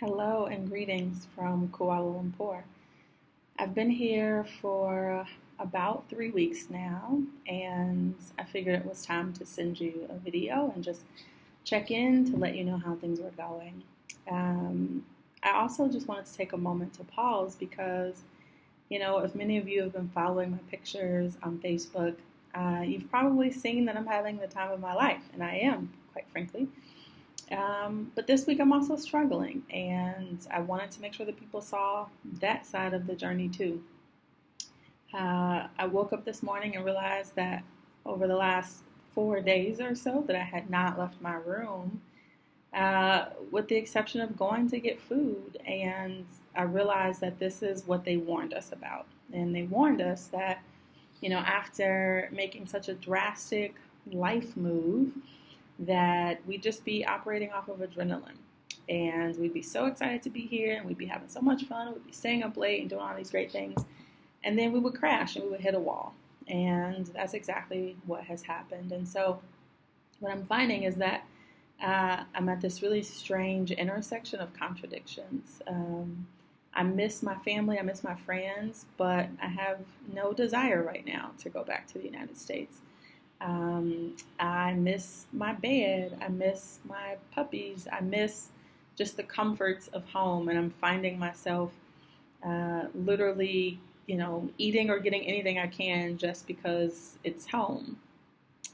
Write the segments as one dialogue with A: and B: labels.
A: Hello and greetings from Kuala Lumpur. I've been here for about 3 weeks now, and I figured it was time to send you a video and just check in to let you know how things were going. I also just wanted to take a moment to pause because, if many of you have been following my pictures on Facebook, you've probably seen that I'm having the time of my life, and I am, quite frankly. But this week I'm also struggling, and I wanted to make sure that people saw that side of the journey too. I woke up this morning and realized that over the last 4 days or so that I had not left my room, with the exception of going to get food. And I realized that this is what they warned us about. And they warned us that, after making such a drastic life move, that we'd just be operating off of adrenaline. And we'd be so excited to be here, and we'd be having so much fun, we'd be staying up late and doing all these great things. And then we would crash and we would hit a wall. And that's exactly what has happened. And so what I'm finding is that I'm at this really strange intersection of contradictions. I miss my family, I miss my friends, but I have no desire right now to go back to the United States. I miss my bed, I miss my puppies, I miss just the comforts of home, and I'm finding myself literally, eating or getting anything I can just because it's home.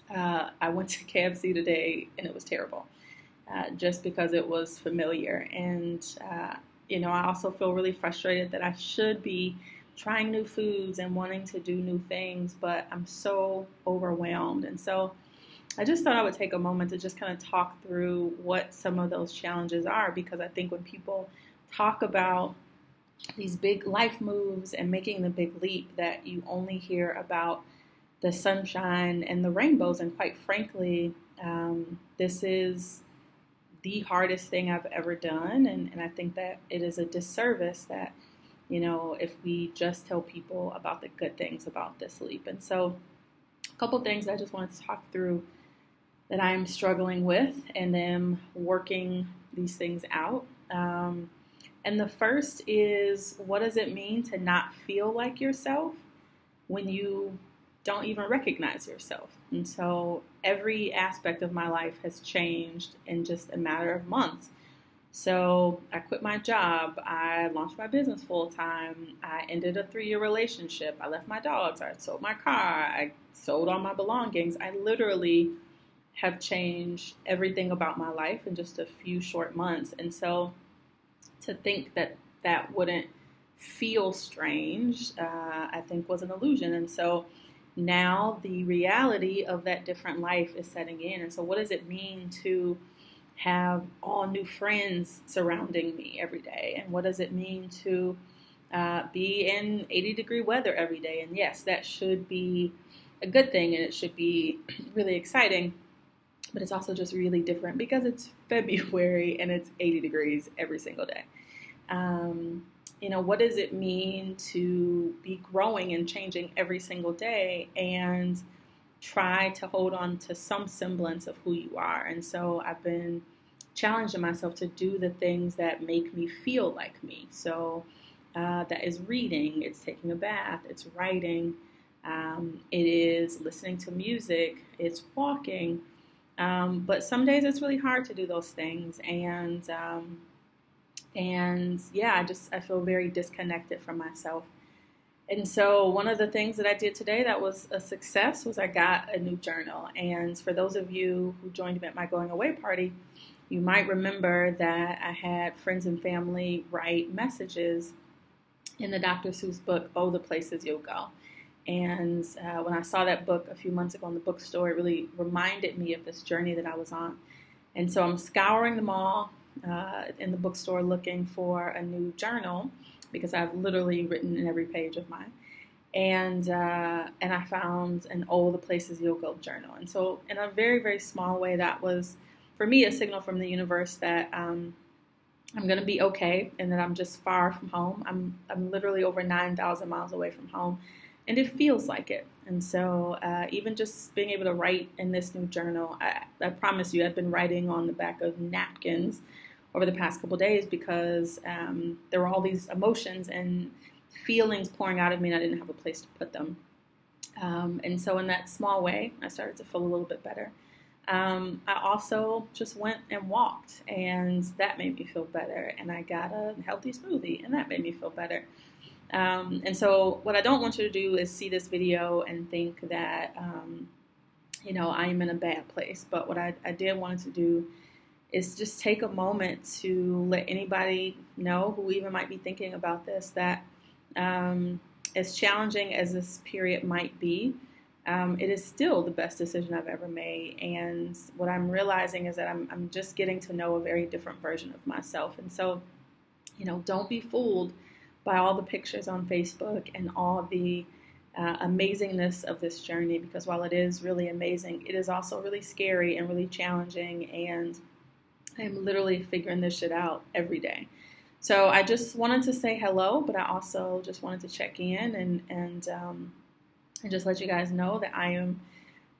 A: I went to KFC today and it was terrible, just because it was familiar. And, I also feel really frustrated that I should be trying new foods and wanting to do new things, but I'm so overwhelmed. And so I just thought I would take a moment to just kind of talk through what some of those challenges are, because I think when people talk about these big life moves and making the big leap, that you only hear about the sunshine and the rainbows. And quite frankly, this is the hardest thing I've ever done. And I think that it is a disservice that, if we just tell people about the good things about this leap. And so a couple things I just wanted to talk through that I'm struggling with and then working these things out. And the first is, what does it mean to not feel like yourself when you don't even recognize yourself? And so every aspect of my life has changed in just a matter of months. So I quit my job, I launched my business full time, I ended a 3-year relationship, I left my dogs, I sold my car, I sold all my belongings. I literally have changed everything about my life in just a few short months. And so to think that that wouldn't feel strange, I think was an illusion. And so now the reality of that different life is setting in. And so what does it mean to have all new friends surrounding me every day? And what does it mean to be in 80-degree weather every day? And yes, that should be a good thing, and it should be really exciting, but it's also just really different because it's February and it's 80 degrees every single day. What does it mean to be growing and changing every single day and try to hold on to some semblance of who you are? And so I've been challenging myself to do the things that make me feel like me. So that is reading, it's taking a bath, it's writing, it is listening to music, it's walking. But some days it's really hard to do those things. And yeah, I feel very disconnected from myself. And so one of the things that I did today that was a success was I got a new journal. And for those of you who joined me at my going away party, you might remember that I had friends and family write messages in the Dr. Seuss book, Oh, the Places You'll Go. And when I saw that book a few months ago in the bookstore, it really reminded me of this journey that I was on. And so I'm scouring them all in the bookstore looking for a new journal, because I've literally written in every page of mine. And I found an Oh, the Places You'll Go journal. And so in a very, very small way, that was, for me, a signal from the universe that I'm going to be okay and that I'm just far from home. I'm literally over 9,000 miles away from home, and it feels like it. And so even just being able to write in this new journal, I promise you, I've been writing on the back of napkins over the past couple of days because there were all these emotions and feelings pouring out of me and I didn't have a place to put them. And so in that small way, I started to feel a little bit better. I also just went and walked, and that made me feel better. And I got a healthy smoothie, and that made me feel better. And so what I don't want you to do is see this video and think that, I'm in a bad place. But what I did want to do is just take a moment to let anybody know who even might be thinking about this, that as challenging as this period might be, it is still the best decision I've ever made. And what I'm realizing is that I'm just getting to know a very different version of myself. And so, don't be fooled by all the pictures on Facebook and all the amazingness of this journey, because while it is really amazing, it is also really scary and really challenging. And I'm literally figuring this shit out every day. So I just wanted to say hello, but I also just wanted to check in and just let you guys know that I am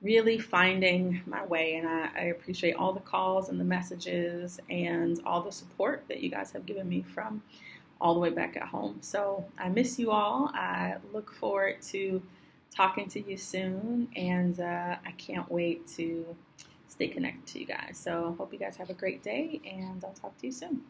A: really finding my way, and I appreciate all the calls and the messages and all the support that you guys have given me from all the way back at home. So I miss you all. I look forward to talking to you soon, and I can't wait to stay connected to you guys. So hope you guys have a great day, and I'll talk to you soon.